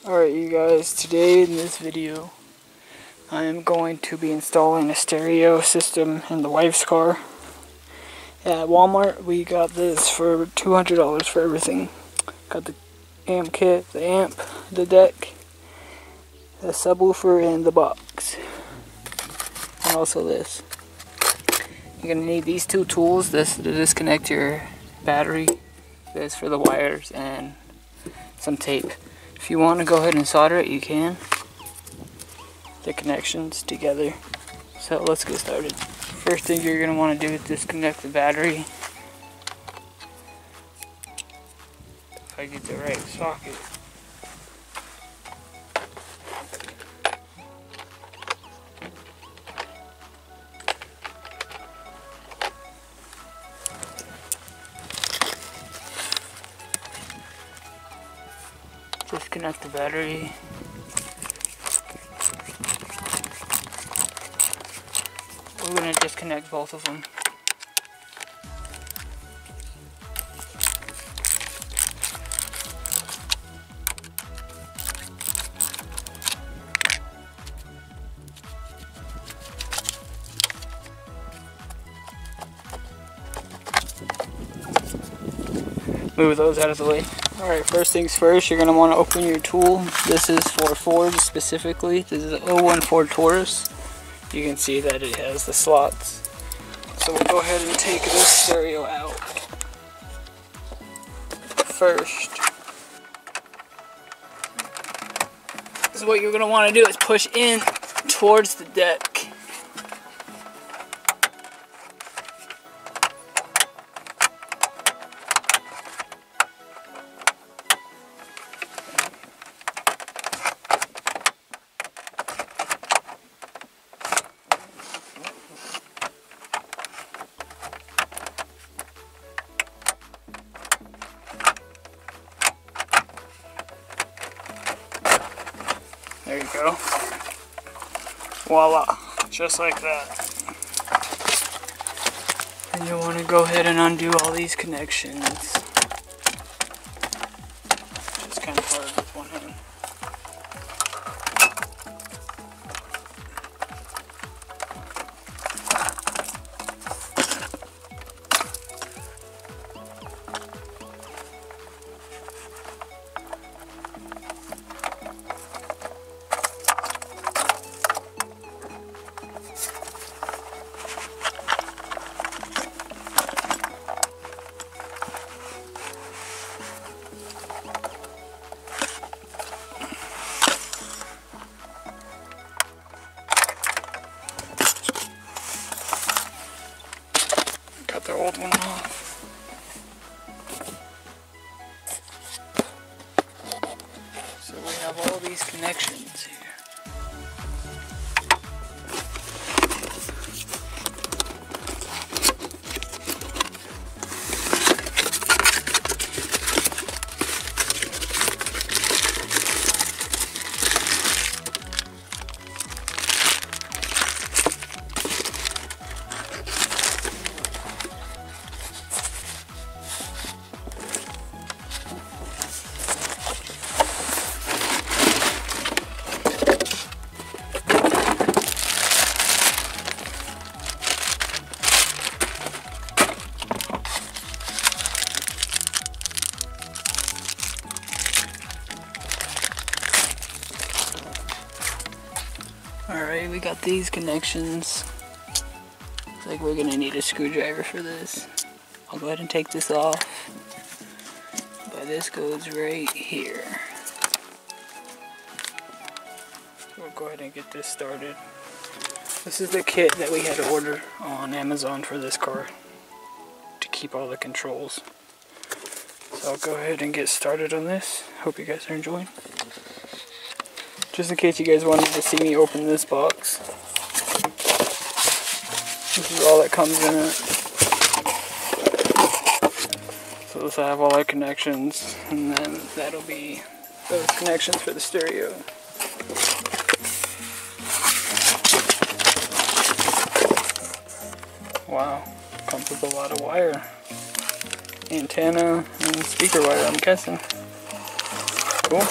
Alright you guys, today in this video I am going to be installing a stereo system in the wife's car. At Walmart we got this for $200 for everything. Got the amp kit, the amp, the deck, the subwoofer, and the box. And also this. You're going to need these two tools, this to disconnect your battery, this for the wires, and some tape. If you want to go ahead and solder it, you can. The connections together. So let's get started. First thing you're going to want to do is disconnect the battery. If I get the right socket. Disconnect the battery. We're going to disconnect both of them. Move those out of the way. Alright, first things first, you're going to want to open your tool. This is for Ford specifically. This is an 01 Ford Taurus. You can see that it has the slots. So we'll go ahead and take this stereo out first. So what you're going to want to do is push in towards the deck. There you go. Voila. Just like that. And you want to go ahead and undo all these connections. It's kind of hard with one hand. Cut the old one off. So we have all these connections here. Alright, we got these connections. Looks like we're gonna need a screwdriver for this. I'll go ahead and take this off. But this goes right here. So we'll go ahead and get this started. This is the kit that we had to order on Amazon for this car to keep all the controls. So I'll go ahead and get started on this. Hope you guys are enjoying. Just in case you guys wanted to see me open this box. This is all that comes in it. So this will have all our connections, and then that'll be those connections for the stereo. Wow, comes with a lot of wire. Antenna and speaker wire, I'm guessing. Cool.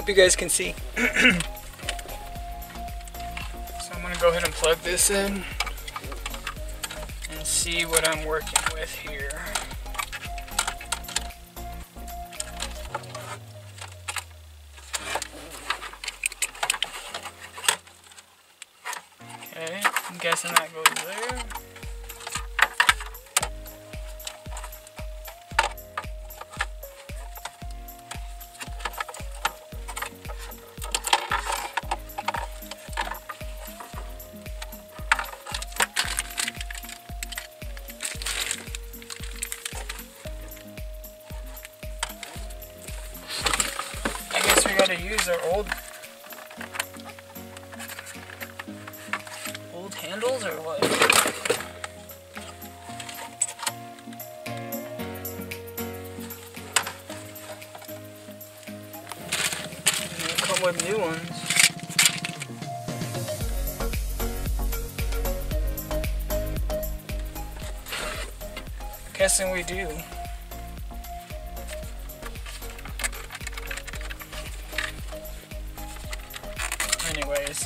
hope you guys can see. So I'm gonna go ahead and plug this in and see what I'm working with here. Okay, I'm guessing that goes there. I guess we gotta use our old handles or what? They come with new ones. Guessing we do. Anyways.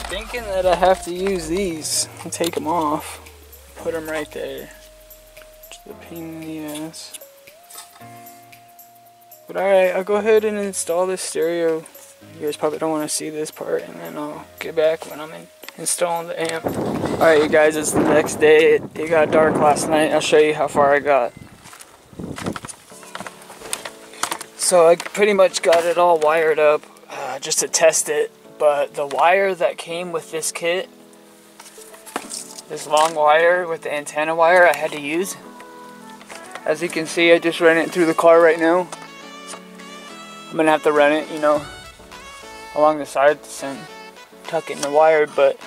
Thinking that I have to use these and take them off, put them right there. It's a pain in the ass. But alright, I'll go ahead and install this stereo. You guys probably don't want to see this part, and then I'll get back when I'm installing the amp. Alright, you guys, it's the next day. It got dark last night. I'll show you how far I got. So I pretty much got it all wired up just to test it. But the wire that came with this kit, this long wire with the antenna wire, I had to use. As you can see, I just ran it through the car right now. I'm gonna have to run it, you know, along the sides and tuck it in the wire, but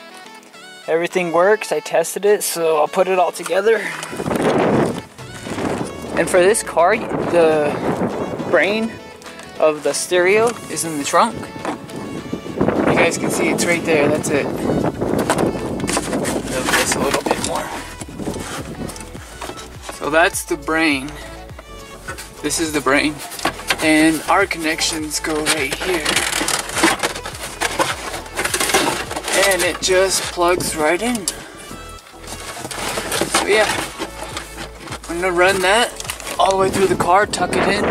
everything works. I tested it, so I'll put it all together. And for this car, the brain of the stereo is in the trunk. You guys can see it's right there, that's it. Move this a little bit more. So that's the brain. This is the brain. And our connections go right here. And it just plugs right in. So yeah, I'm gonna run that all the way through the car, tuck it in.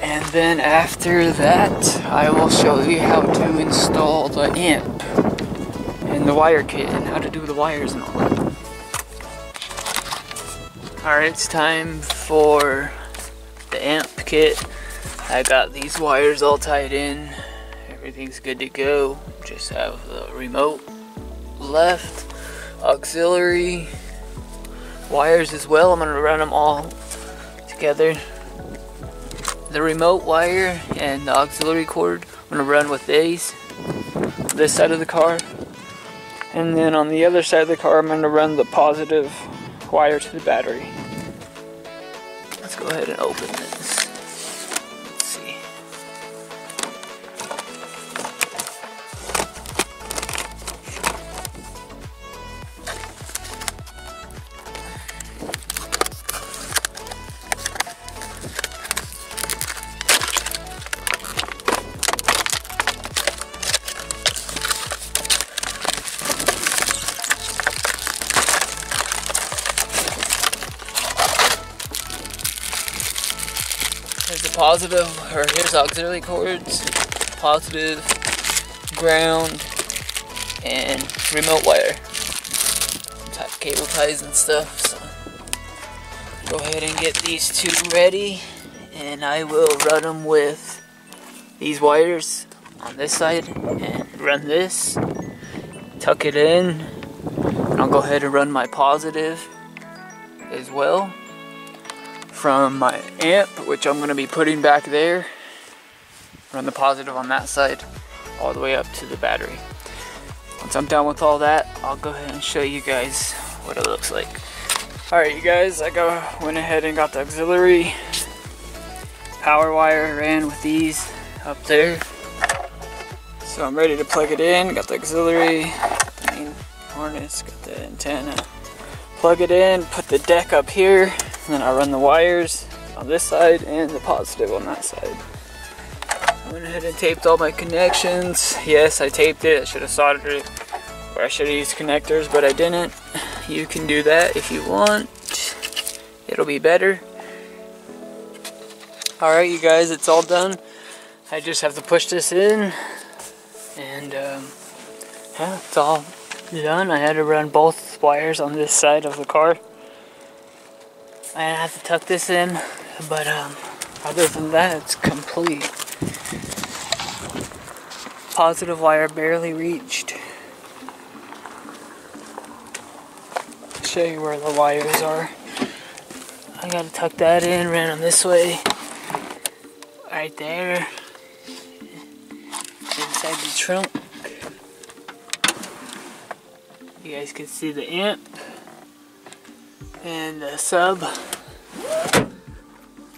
And then after that, I will show you how to install the amp and the wire kit and how to do the wires and all that. Alright, it's time for the amp kit. I got these wires all tied in. Everything's good to go. Just have the remote left, auxiliary wires as well. I'm going to run them all together. The remote wire and the auxiliary cord, I'm going to run with these, this side of the car. And then on the other side of the car, I'm going to run the positive wire to the battery. Let's go ahead and open this. Let's see. Here's the positive, or here's auxiliary cords, positive, ground, and remote wire. Cable ties and stuff. So go ahead and get these two ready, and I will run them with these wires on this side and run this, tuck it in, and I'll go ahead and run my positive as well. from my amp, which I'm going to be putting back there. Run the positive on that side all the way up to the battery. Once I'm done with all that, I'll go ahead and show you guys what it looks like. Alright you guys, I went ahead and got the auxiliary power wire, ran with these up there. So I'm ready to plug it in. Got the auxiliary, the main harness, got the antenna. Plug it in, put the deck up here, and then I run the wires on this side and the positive on that side. I went ahead and taped all my connections. Yes, I taped it. I should have soldered it, or I should have used connectors, but I didn't. You can do that if you want. It'll be better. Alright you guys, it's all done. I just have to push this in, and yeah, it's all done. I had to run both wires on this side of the car. I have to tuck this in, but other than that, it's complete. Positive wire barely reached. I'll show you where the wires are. I gotta tuck that in, ran them this way. Right there. Inside the trunk. You guys can see the amp and the sub.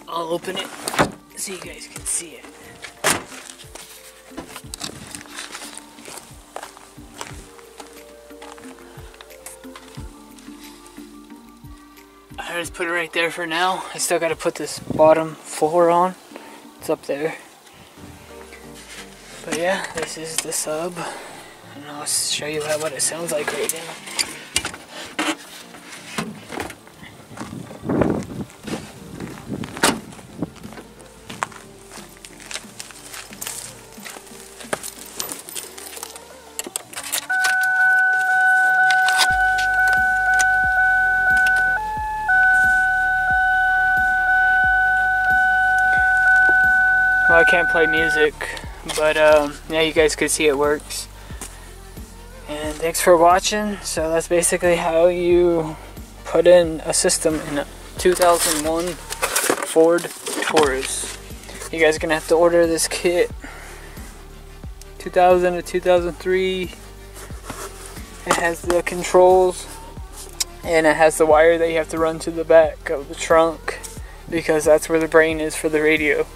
I'll open it so you guys can see it. I just put it right there for now. I still gotta put this bottom floor on. It's up there. But yeah, this is the sub. And I'll show you what it sounds like right now. Well, I can't play music, but yeah, you guys could see it works. And thanks for watching. So that's basically how you put in a system in a 2001 Ford Taurus. You guys are gonna have to order this kit. 2000 to 2003. It has the controls, and it has the wire that you have to run to the back of the trunk, because that's where the brain is for the radio.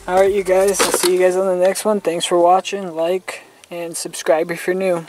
Alright you guys, I'll see you guys on the next one. Thanks for watching. Like and subscribe if you're new.